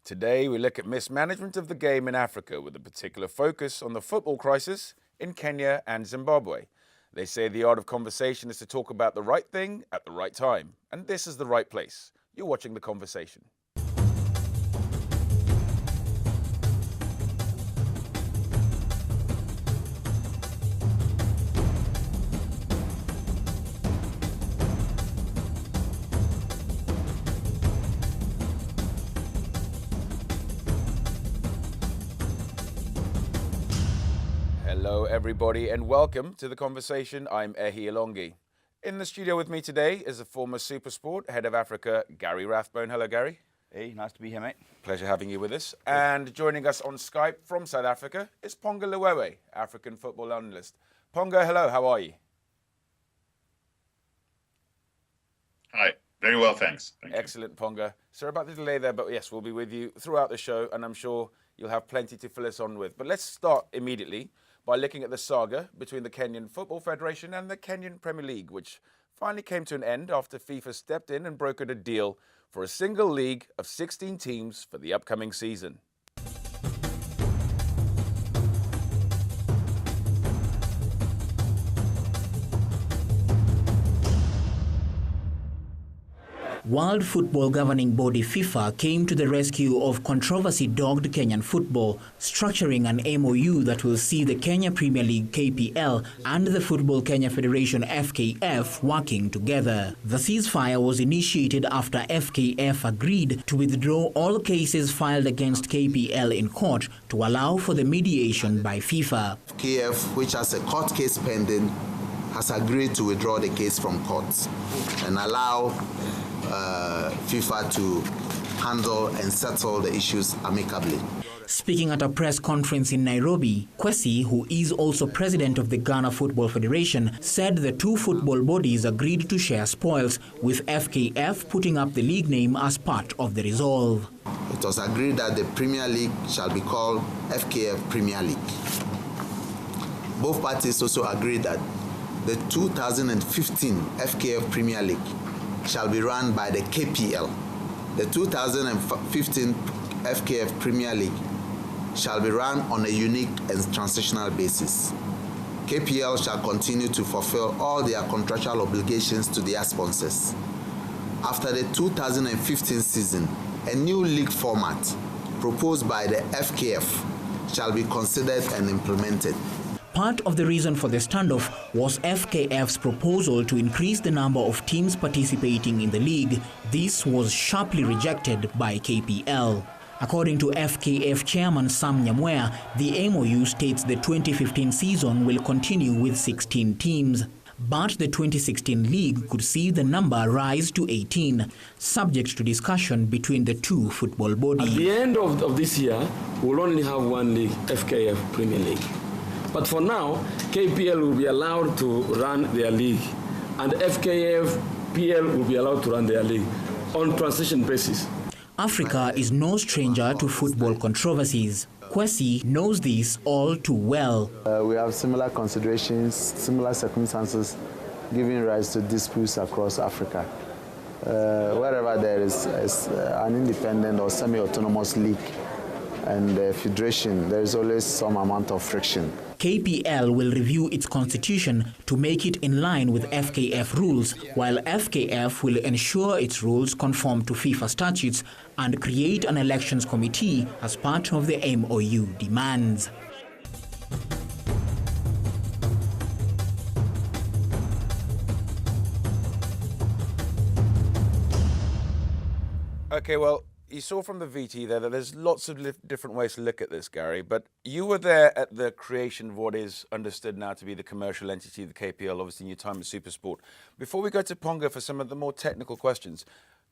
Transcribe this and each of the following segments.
Today, we look at mismanagement of the game in Africa with a particular focus on the football crisis in Kenya and Zimbabwe. They say the art of conversation is to talk about the right thing at the right time, and this is the right place. You're watching The Conversation. Hello everybody and welcome to The Conversation. I'm Ehi Alonge. In the studio with me today is a former SuperSport Head of Africa, Gary Rathbone. Hello Gary. Hey, nice to be here, mate. Pleasure having you with us. And joining us on Skype from South Africa is Pongo Liwewe, African football analyst. Pongo, hello, how are you? Hi, very well, thanks. Thank Excellent, Pongo. Sorry about the delay there, but yes, we'll be with you throughout the show and I'm sure you'll have plenty to fill us on with. But let's start immediately by looking at the saga between the Kenyan Football Federation and the Kenyan Premier League, which finally came to an end after FIFA stepped in and brokered a deal for a single league of 16 teams for the upcoming season. World Football Governing Body FIFA came to the rescue of controversy-dogged Kenyan football, structuring an MOU that will see the Kenya Premier League KPL and the Football Kenya Federation FKF working together. The ceasefire was initiated after FKF agreed to withdraw all cases filed against KPL in court to allow for the mediation by FIFA. FKF, which has a court case pending, has agreed to withdraw the case from courts and allow FIFA to handle and settle the issues amicably. Speaking at a press conference in Nairobi, Kwesi, who is also president of the Ghana Football Federation, said the two football bodies agreed to share spoils, with FKF putting up the league name as part of the resolve. It was agreed that the Premier League shall be called FKF Premier League. Both parties also agreed that the 2015 FKF Premier League shall be run by the KPL. The 2015 FKF Premier League shall be run on a unique and transitional basis. KPL shall continue to fulfill all their contractual obligations to their sponsors. After the 2015 season, a new league format proposed by the FKF shall be considered and implemented. Part of the reason for the standoff was FKF's proposal to increase the number of teams participating in the league. This was sharply rejected by KPL. According to FKF chairman Sam Nyamwea, the MOU states the 2015 season will continue with 16 teams. But the 2016 league could see the number rise to 18, subject to discussion between the two football bodies. At the end of this year, we'll only have one league, FKF Premier League. But for now, KPL will be allowed to run their league, and FKF PL will be allowed to run their league on transition basis. Africa is no stranger to football controversies. Kwesi knows this all too well. We have similar considerations, similar circumstances giving rise to disputes across Africa. Wherever there is an independent or semi-autonomous league and federation, there is always some amount of friction. KPL will review its constitution to make it in line with FKF rules, while FKF will ensure its rules conform to FIFA statutes and create an elections committee as part of the MOU demands. Okay, well, you saw from the VT there that there's lots of different ways to look at this, Gary, but you were there at the creation of what is understood now to be the commercial entity, the KPL, obviously in your time at SuperSport. Before we go to Pongo for some of the more technical questions,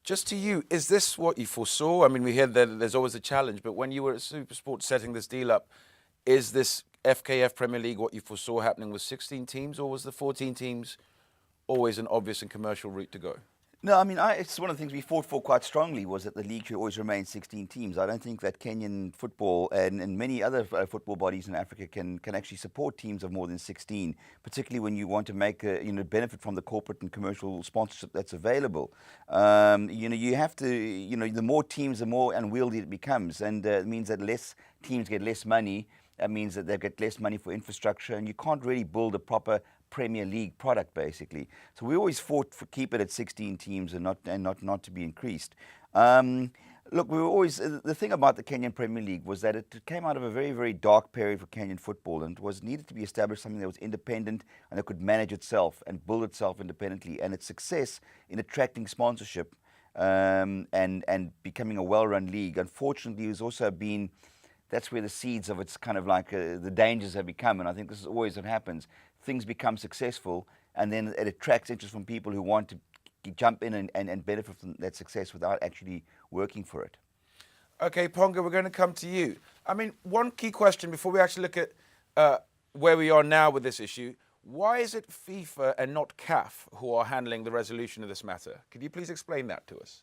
just to you, is this what you foresaw? I mean, we hear that there's always a challenge, but when you were at SuperSport setting this deal up, is this FKF Premier League what you foresaw happening with 16 teams, or was the 14 teams always an obvious and commercial route to go? No, I mean, it's one of the things we fought for quite strongly was that the league should always remain 16 teams. I don't think that Kenyan football and many other football bodies in Africa can actually support teams of more than 16, particularly when you want to make benefit from the corporate and commercial sponsorship that's available. You have to, the more teams, the more unwieldy it becomes, and it means that less teams get less money. That means that they get less money for infrastructure, and you can't really build a proper Premier League product, basically. So we always fought for keep it at 16 teams and not to be increased. Look, we were always the thing about the Kenyan Premier League was that it came out of a very, very dark period for Kenyan football, and was needed to be established something that was independent and that could manage itself and build itself independently. And its success in attracting sponsorship and becoming a well-run league, unfortunately, has also been. That's where the seeds of its kind of like the dangers have become, and I think this is always what happens. Things become successful, and then it attracts interest from people who want to jump in and benefit from that success without actually working for it. Okay, Pongo, we're going to come to you. I mean, one key question before we actually look at where we are now with this issue. Why is it FIFA and not CAF who are handling the resolution of this matter? Could you please explain that to us?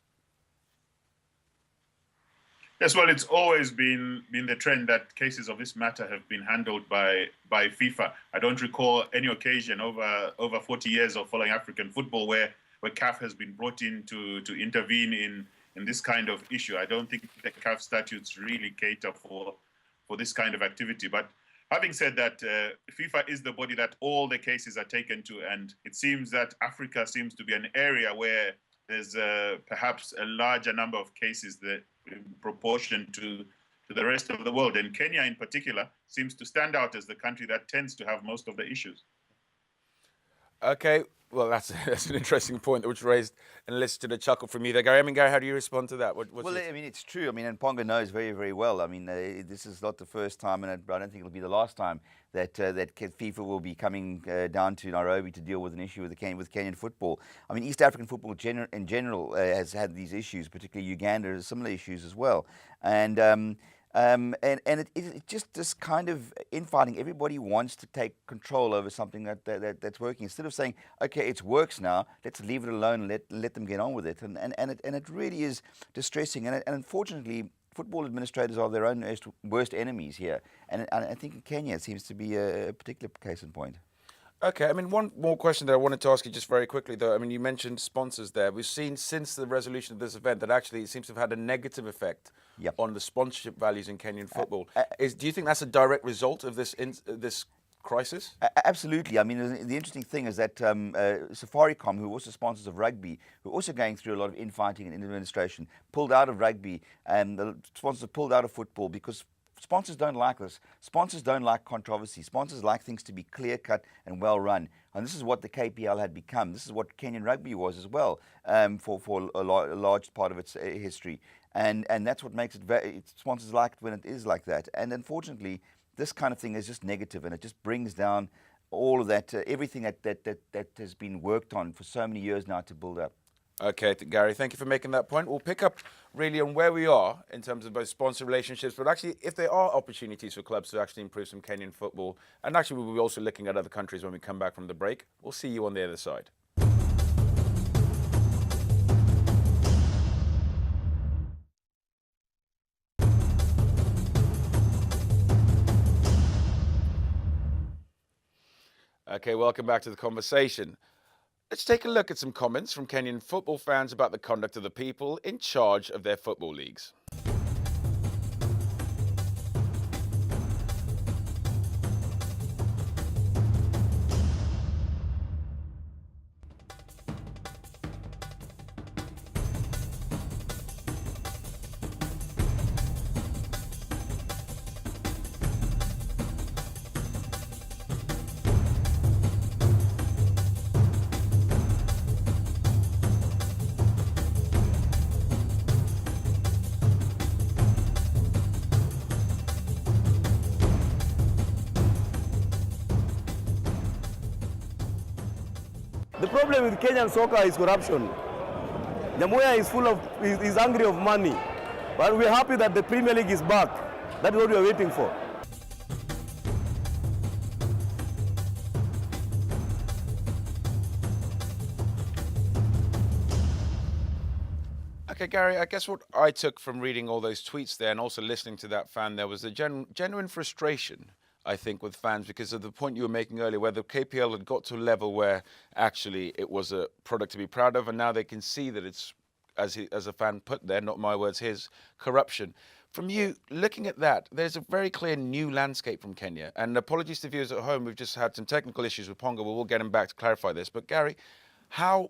Yes, well, it's always been the trend that cases of this matter have been handled by FIFA. I don't recall any occasion over 40 years of following African football where CAF has been brought in to intervene in this kind of issue. I don't think the CAF statutes really cater for this kind of activity. But having said that, FIFA is the body that all the cases are taken to, and it seems that Africa seems to be an area where there's perhaps a larger number of cases that in proportion to the rest of the world. And Kenya in particular seems to stand out as the country that tends to have most of the issues. Okay, well, that's an interesting point, which raised and elicited a chuckle from you there, Gary. I mean, Gary, how do you respond to that? I mean, it's true. I mean, and Pongo knows very, very well. I mean, this is not the first time, and I don't think it'll be the last time that FIFA will be coming down to Nairobi to deal with an issue with Kenyan football. I mean, East African football in general has had these issues, particularly Uganda has similar issues as well. And it's just this kind of infighting. Everybody wants to take control over something that's working. Instead of saying, okay, it works now, let's leave it alone and let them get on with it. And it really is distressing. And unfortunately, football administrators are their own worst enemies here. And I think in Kenya it seems to be a particular case in point. Okay, I mean, one more question that I wanted to ask you just very quickly, though. I mean, you mentioned sponsors there. We've seen since the resolution of this event that actually it seems to have had a negative effect on the sponsorship values in Kenyan football. Do you think that's a direct result of this crisis? Absolutely. I mean, the interesting thing is that Safaricom, who are also sponsors of rugby, who are also going through a lot of infighting and administration, pulled out of rugby, and the sponsors pulled out of football because sponsors don't like this. Sponsors don't like controversy. Sponsors like things to be clear-cut and well-run. And this is what the KPL had become. This is what Kenyan rugby was as well for a large part of its history. And that's what makes it sponsors like it when it is like that. And unfortunately, this kind of thing is just negative, and it just brings down all of that, everything that has been worked on for so many years now to build up. Okay, Gary, thank you for making that point. We'll pick up really on where we are in terms of both sponsor relationships, but actually if there are opportunities for clubs to actually improve some Kenyan football. And actually we'll be also looking at other countries when we come back from the break. We'll see you on the other side. Okay, welcome back to the conversation. Let's take a look at some comments from Kenyan football fans about the conduct of the people in charge of their football leagues. The problem with Kenyan soccer is corruption. Jamuya is hungry of money. But we're happy that the Premier League is back. That's what we're waiting for. Okay, Gary, I guess what I took from reading all those tweets there and also listening to that fan there was a genuine frustration, I think, with fans because of the point you were making earlier, where the KPL had got to a level where actually it was a product to be proud of, and now they can see that it's, as a fan put there, not my words, his, corruption. From you, looking at that, there's a very clear new landscape from Kenya. And apologies to viewers at home, we've just had some technical issues with Pongo, but we'll get him back to clarify this. But Gary, how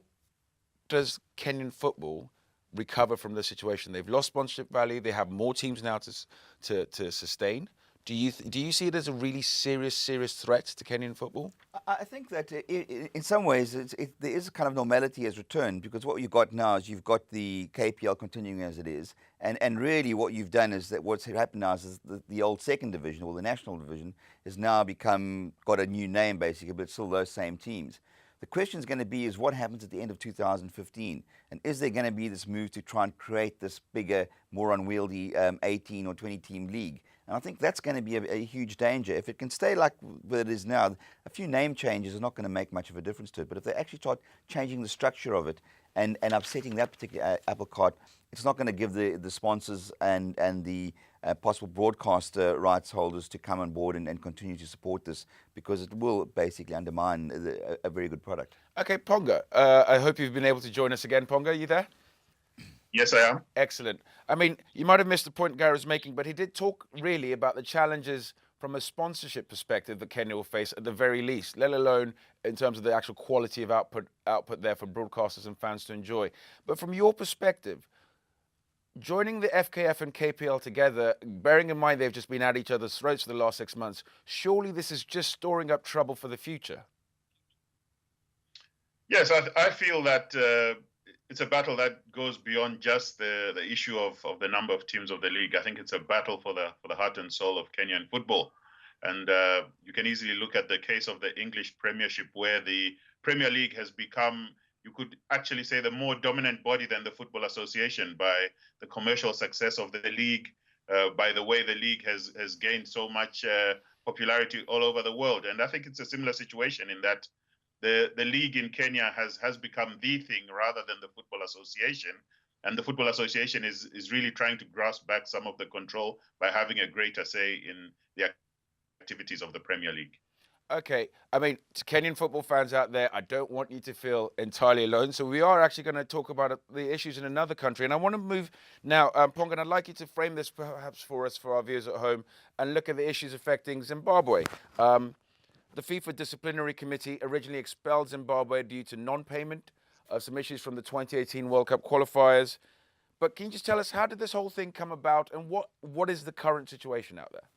does Kenyan football recover from the situation? They've lost sponsorship value. They have more teams now to sustain. Do you see it as a really serious threat to Kenyan football? I think that in some ways there is a kind of normality has returned, because what you've got now is you've got the KPL continuing as it is, and really what you've done is that what's happened now is the old second division, or the national division, has now got a new name basically, but it's still those same teams. The question is going to be is what happens at the end of 2015, and is there going to be this move to try and create this bigger, more unwieldy 18 or 20 team league? And I think that's going to be a huge danger. If it can stay like where it is now, a few name changes are not going to make much of a difference to it. But if they actually start changing the structure of it and upsetting that particular apple cart, it's not going to give the sponsors and the possible broadcast rights holders to come on board and continue to support this, because it will basically undermine a very good product. Okay, Pongo, I hope you've been able to join us again. Pongo, are you there? Yes, I am. Excellent. I mean, you might have missed the point Gary was making, but he did talk really about the challenges from a sponsorship perspective that Kenya will face at the very least, let alone in terms of the actual quality of output there for broadcasters and fans to enjoy. But from your perspective, joining the FKF and KPL together, bearing in mind they've just been at each other's throats for the last 6 months, surely this is just storing up trouble for the future. Yes, I feel that it's a battle that goes beyond just the issue of the number of teams of the league. I think it's a battle for the heart and soul of Kenyan football. And you can easily look at the case of the English Premiership, where the Premier League has become, you could actually say, the more dominant body than the Football Association by the commercial success of the league, by the way the league has gained so much popularity all over the world. And I think it's a similar situation in that the league in Kenya has become the thing rather than the Football Association. And the Football Association is really trying to grasp back some of the control by having a greater say in the activities of the Premier League. Okay, I mean, to Kenyan football fans out there, I don't want you to feel entirely alone. So we are actually going to talk about the issues in another country. And I want to move now, Pongo, and I'd like you to frame this perhaps for us, for our viewers at home, and look at the issues affecting Zimbabwe. The FIFA Disciplinary Committee originally expelled Zimbabwe due to non-payment of some issues from the 2018 World Cup qualifiers. But can you just tell us, how did this whole thing come about, and what is the current situation out there?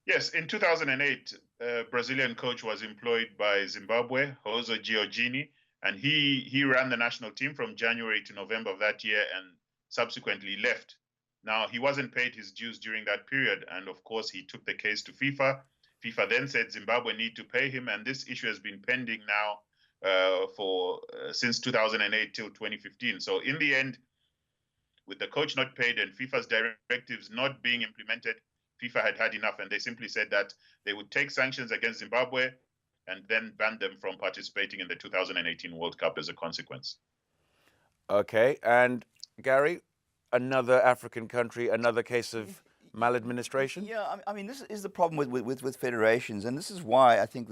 Yes, in 2008, a Brazilian coach was employed by Zimbabwe, Jose Giorgini, and he ran the national team from January to November of that year and subsequently left. Now, he wasn't paid his dues during that period, and of course, he took the case to FIFA. FIFA then said Zimbabwe need to pay him, and this issue has been pending now since 2008 till 2015. So in the end, with the coach not paid and FIFA's directives not being implemented, FIFA had enough, and they simply said that they would take sanctions against Zimbabwe and then ban them from participating in the 2018 World Cup as a consequence. Okay, and Gary, another African country, another case of maladministration? Yeah, I mean, this is the problem with federations, and this is why I think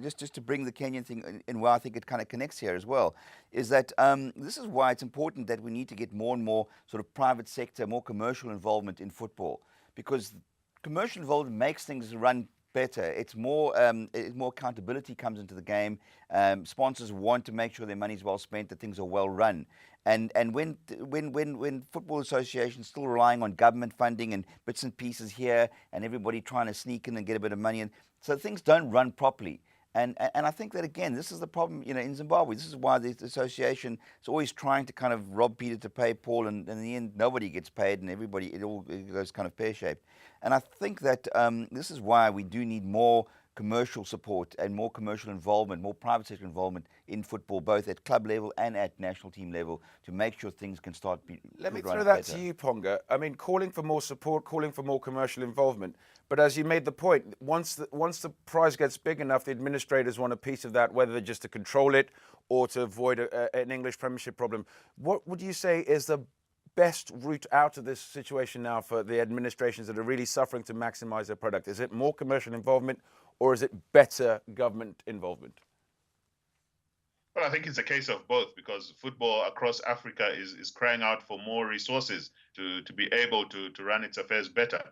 just to bring the Kenyan thing in, where I think it kind of connects here as well, is that this is why it's important that we need to get more and more sort of private sector, more commercial involvement in football, because commercial involvement makes things run better. It's more accountability comes into the game. Sponsors want to make sure their money is well spent, that things are well run. And when football associations still relying on government funding and bits and pieces here, and everybody trying to sneak in and get a bit of money in, so things don't run properly. And I think that, again, this is the problem, in Zimbabwe. This is why the association is always trying to kind of rob Peter to pay Paul, and in the end, nobody gets paid, and it all goes kind of pear-shaped. And I think that this is why we do need more commercial support and more commercial involvement, more private sector involvement in football, both at club level and at national team level, to make sure things can start. Let me throw that to you, Pongo. I mean, calling for more support, calling for more commercial involvement. But as you made the point, once the prize gets big enough, the administrators want a piece of that, whether just to control it or to avoid an English Premiership problem. What would you say is the best route out of this situation now for the administrations that are really suffering to maximise their product? Is it more commercial involvement, or is it better government involvement? Well, I think it's a case of both, because football across Africa is crying out for more resources to be able to run its affairs better.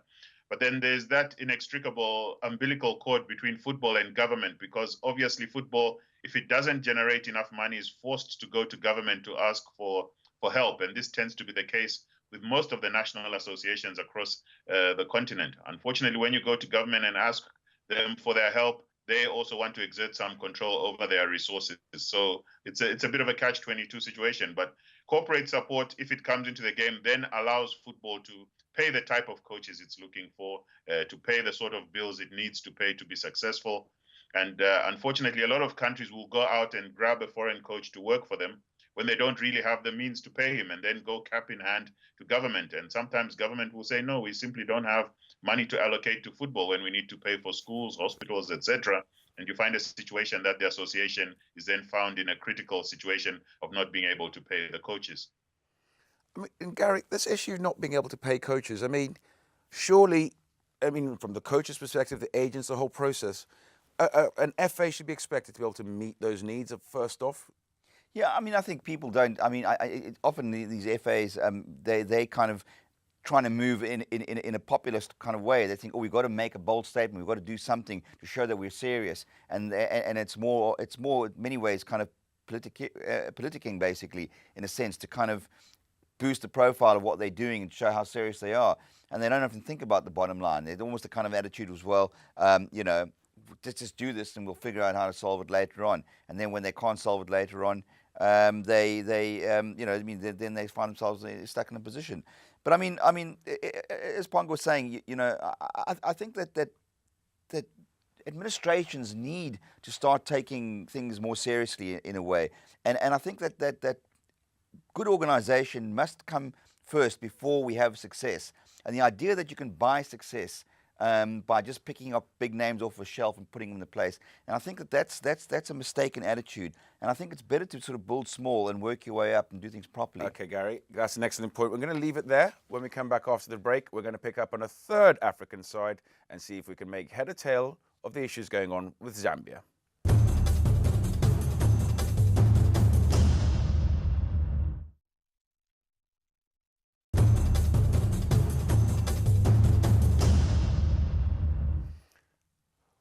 But then there's that inextricable umbilical cord between football and government, because obviously football, if it doesn't generate enough money, is forced to go to government to ask for help. And this tends to be the case with most of the national associations across the continent. Unfortunately, when you go to government and ask them for their help, they also want to exert some control over their resources. So it's a bit of a catch-22 situation. But corporate support, if it comes into the game, then allows football to pay the type of coaches it's looking for, to pay the sort of bills it needs to pay to be successful. And unfortunately, a lot of countries will go out and grab a foreign coach to work for them when they don't really have the means to pay him, and then go cap in hand to government. And sometimes government will say, no, we simply don't have money to allocate to football when we need to pay for schools, hospitals, etc. And you find a situation that the association is then found in a critical situation of not being able to pay the coaches. I mean, and Gary, this issue of not being able to pay coaches, I mean, surely, I mean, from the coach's perspective, the agents, the whole process, an FA should be expected to be able to meet those needs first off. Yeah, I mean, I think people don't. I mean, often these FAs, they kind of trying to move in a populist kind of way. They think, oh, we've got to make a bold statement. We've got to do something to show that we're serious. And it's more in many ways kind of politicking, basically, in a sense, to kind of boost the profile of what they're doing and show how serious they are. And they don't often think about the bottom line. There's almost a kind of attitude as well, you know, let's just do this and we'll figure out how to solve it later on. And then when they can't solve it later on, you know, I mean, then they find themselves stuck in a position. But I mean, as Pongo was saying, you know, I think that administrations need to start taking things more seriously in a way, and I think that good organisation must come first before we have success. And the idea that you can buy success by just picking up big names off a shelf and putting them in place. And I think that's a mistaken attitude. And I think it's better to sort of build small and work your way up and do things properly. Okay, Gary, that's an excellent point. We're going to leave it there. When we come back after the break, we're going to pick up on a third African side and see if we can make head or tail of the issues going on with Zambia.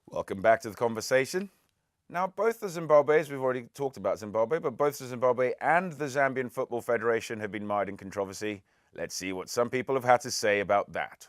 Welcome back to the conversation. Now, both the Zimbabwe's, we've already talked about Zimbabwe, but both the Zimbabwe and the Zambian Football Federation have been mired in controversy. Let's see what some people have had to say about that.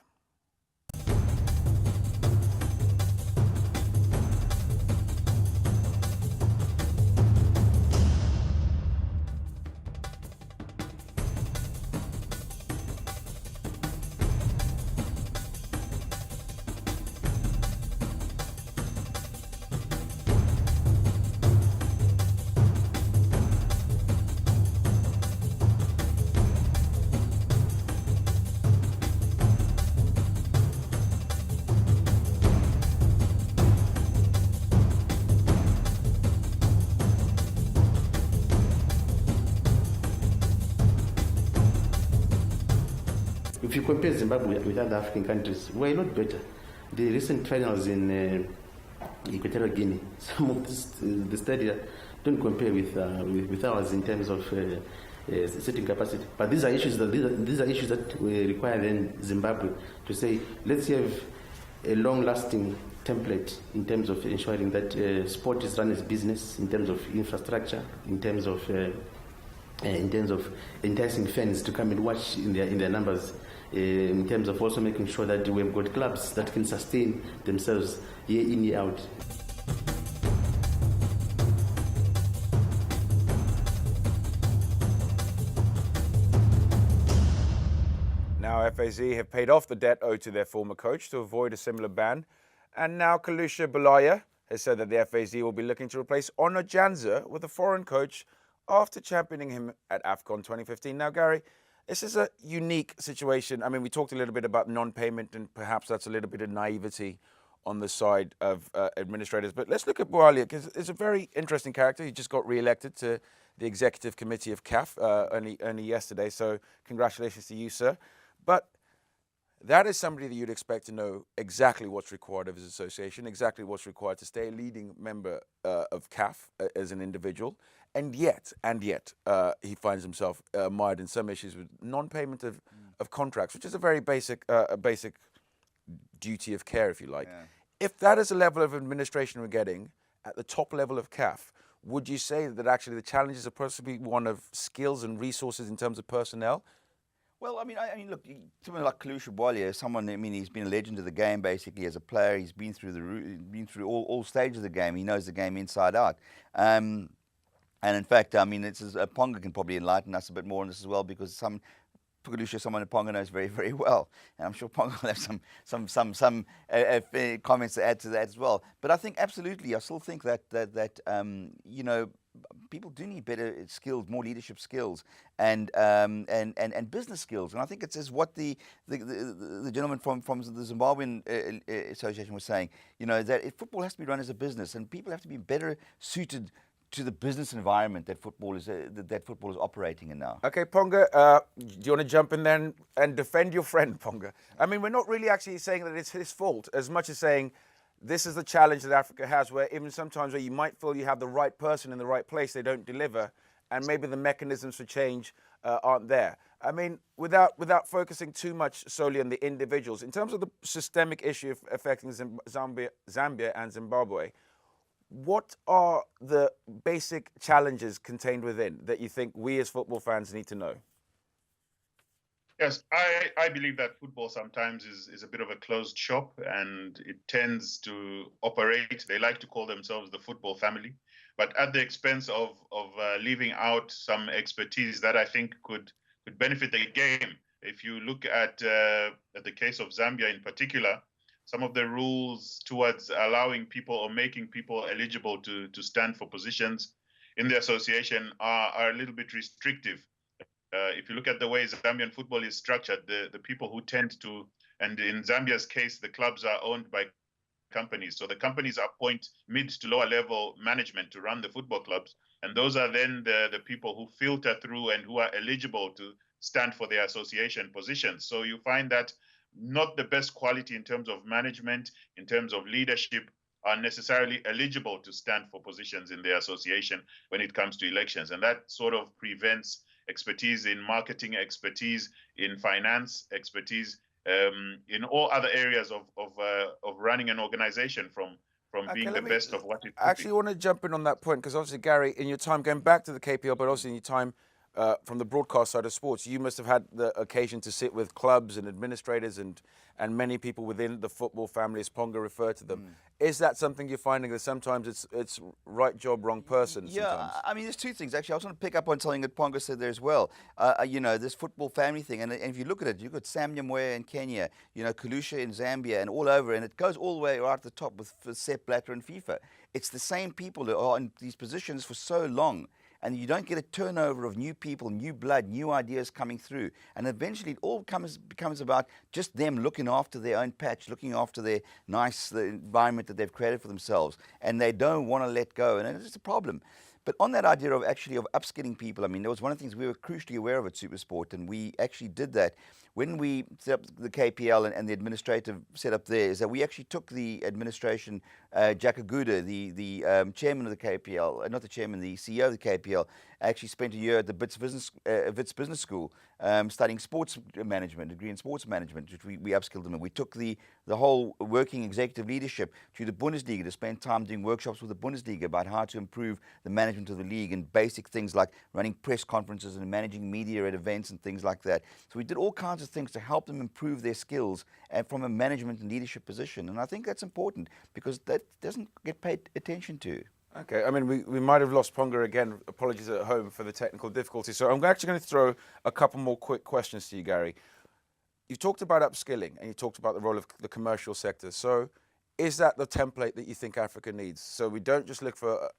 If you compare Zimbabwe with other African countries, we're a lot better. The recent finals in Equatorial Guinea, some of the stadia don't compare with ours in terms of setting capacity. But these are issues that we require then Zimbabwe to say, let's have a long-lasting template in terms of ensuring that sport is run as business, in terms of infrastructure, in terms of enticing fans to come and watch in their numbers, in terms of also making sure that we've got clubs that can sustain themselves year in, year out. Now FAZ have paid off the debt owed to their former coach to avoid a similar ban. And now Kalusha Balaya has said that the FAZ will be looking to replace Ono Janza with a foreign coach after championing him at AFCON 2015. Now, Gary, this is a unique situation. I mean, we talked a little bit about non-payment, and perhaps that's a little bit of naivety on the side of administrators. But let's look at Boalia, because it's a very interesting character. He just got re-elected to the executive committee of CAF only yesterday. So congratulations to you, sir. But that is somebody that you'd expect to know exactly what's required of his association, exactly what's required to stay a leading member of CAF as an individual. And yet, he finds himself mired in some issues with non-payment of contracts, which is a very basic duty of care, if you like. Yeah. If that is a level of administration we're getting at the top level of CAF, would you say that actually the challenges are possibly one of skills and resources in terms of personnel? Well, I mean, look, someone like Kalusha Boalia, someone. I mean, he's been a legend of the game basically as a player. He's been through all stages of the game. He knows the game inside out. And in fact, I mean, Pongo can probably enlighten us a bit more on this as well, because Kalusha, someone that Pongo knows very, very well, and I'm sure Pongo will have some comments to add to that as well. But I think absolutely, I still think that you know, people do need better skills, more leadership skills, and business skills. And I think it's what the gentleman from the Zimbabwean Association was saying. You know, that football has to be run as a business, and people have to be better suited to the business environment that football is operating in now. Okay, Ponga, do you want to jump in then and defend your friend, Ponga? I mean, we're not really actually saying that it's his fault as much as saying this is the challenge that Africa has, where even sometimes where you might feel you have the right person in the right place, they don't deliver, and maybe the mechanisms for change aren't there. I mean, without focusing too much solely on the individuals, in terms of the systemic issue affecting Zambia and Zimbabwe, what are the basic challenges contained within that you think we as football fans need to know? Yes, I believe that football sometimes is a bit of a closed shop, and it tends to operate. They like to call themselves the football family, but at the expense of leaving out some expertise that I think could benefit the game. If you look at the case of Zambia in particular, some of the rules towards allowing people or making people eligible to stand for positions in the association are a little bit restrictive. If you look at the way Zambian football is structured, the people who tend to, and in Zambia's case, the clubs are owned by companies. So the companies appoint mid to lower level management to run the football clubs. And those are then the people who filter through and who are eligible to stand for their association positions. So you find that not the best quality in terms of management, in terms of leadership, are necessarily eligible to stand for positions in the association when it comes to elections. And that sort of prevents expertise in marketing, expertise in finance, expertise in all other areas of running an organization from being the best of what it could I actually want to jump in on that point, because obviously, Gary, in your time going back to the KPL, but also in your time from the broadcast side of sports, you must have had the occasion to sit with clubs and administrators and many people within the football family, as Ponga referred to them. Is that something you're finding, that sometimes it's right job, wrong person? Yeah, sometimes? I mean, there's two things, actually. I was going to pick up on something that Ponga said there as well. You know, this football family thing, and if you look at it, you've got Sam Nyamwe in Kenya, you know, Kalusha in Zambia, and all over, and it goes all the way right at the top with Sepp Blatter and FIFA. It's the same people that are in these positions for so long, and you don't get a turnover of new people, new blood, new ideas coming through. And eventually it all becomes about just them looking after their own patch, looking after the environment that they've created for themselves. And they don't want to let go, and it's a problem. But on that idea of upskilling people, I mean, there was one of the things we were crucially aware of at SuperSport, and we actually did that when we set up the KPL and the administrative setup there, is that we actually took the administration, Jack Aguda, the chairman of the KPL, not the chairman, the CEO of the KPL, actually spent a year at the Wits Business School studying sports management, degree in sports management, which we upskilled him in. We took the whole working executive leadership to the Bundesliga to spend time doing workshops with the Bundesliga about how to improve the management of the league and basic things like running press conferences and managing media at events and things like that. So we did all kinds of things to help them improve their skills and from a management and leadership position. And I think that's important because that doesn't get paid attention to. Okay, I mean, we might have lost Ponga again. Apologies at home for the technical difficulties. So I'm actually going to throw a couple more quick questions to you, Gary. You talked about upskilling and you talked about the role of the commercial sector. So is that the template that you think Africa needs? So we don't just look for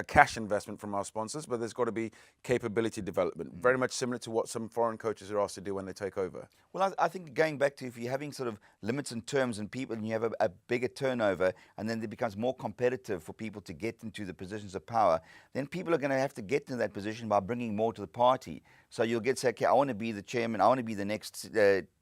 a cash investment from our sponsors, but there's got to be capability development, very much similar to what some foreign coaches are asked to do when they take over. Well, I think going back to if you're having sort of limits in terms and people, and you have a bigger turnover, and then it becomes more competitive for people to get into the positions of power, then people are going to have to get into that position by bringing more to the party. So you'll get say, okay, I want to be the chairman, I want to be the next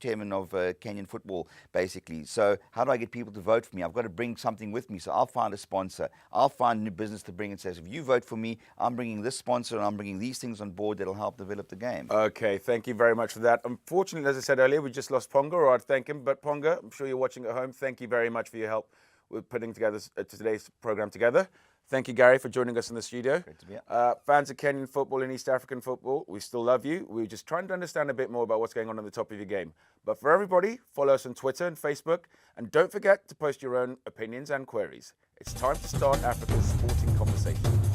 chairman of Kenyan football, basically. So how do I get people to vote for me? I've got to bring something with me. So I'll find a sponsor. I'll find new business to bring and say, if you vote for me, I'm bringing this sponsor and I'm bringing these things on board that'll help develop the game. Okay, thank you very much for that. Unfortunately, as I said earlier, we just lost Pongo. I'd thank him. But Pongo, I'm sure you're watching at home. Thank you very much for your help with putting together today's program together. Thank you, Gary, for joining us in the studio. Great to be here. Fans of Kenyan football and East African football, we still love you. We're just trying to understand a bit more about what's going on the top of your game. But for everybody, follow us on Twitter and Facebook. And don't forget to post your own opinions and queries. It's time to start Africa's sporting conversation.